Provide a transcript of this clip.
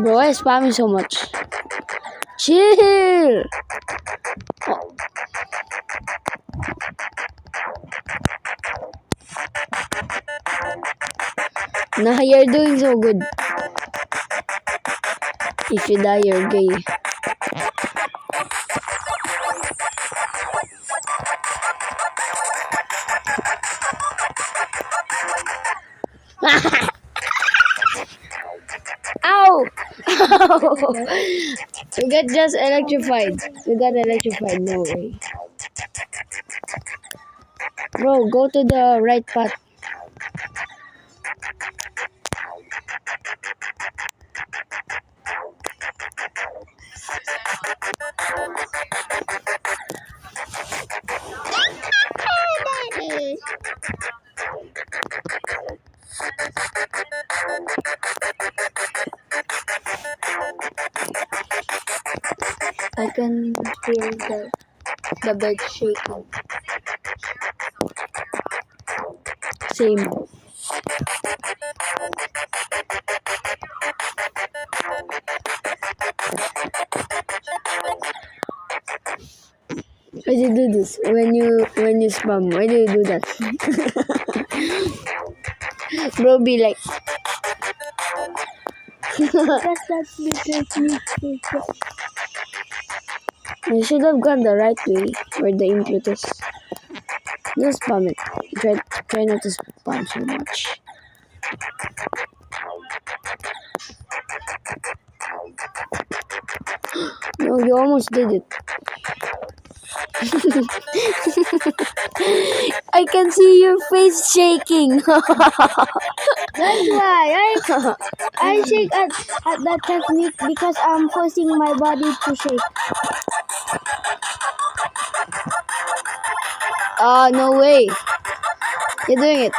Bro, why is spamming so much? Chill! Oh. Nah, you're doing so good. If you die, you're gay. Ow! Ow! We got just electrified. We got electrified, no way. Bro, go to the right path. I can feel the bed shaking. Same. Why do you do this when you spam? Why do you do that? Bro, be like. You should have gone the right way where the input is. Just spam it. Try not to spam so much. No, you almost did it. I can see your face shaking. That's why I shake at that technique because I'm forcing my body to shake. No way. You're doing it.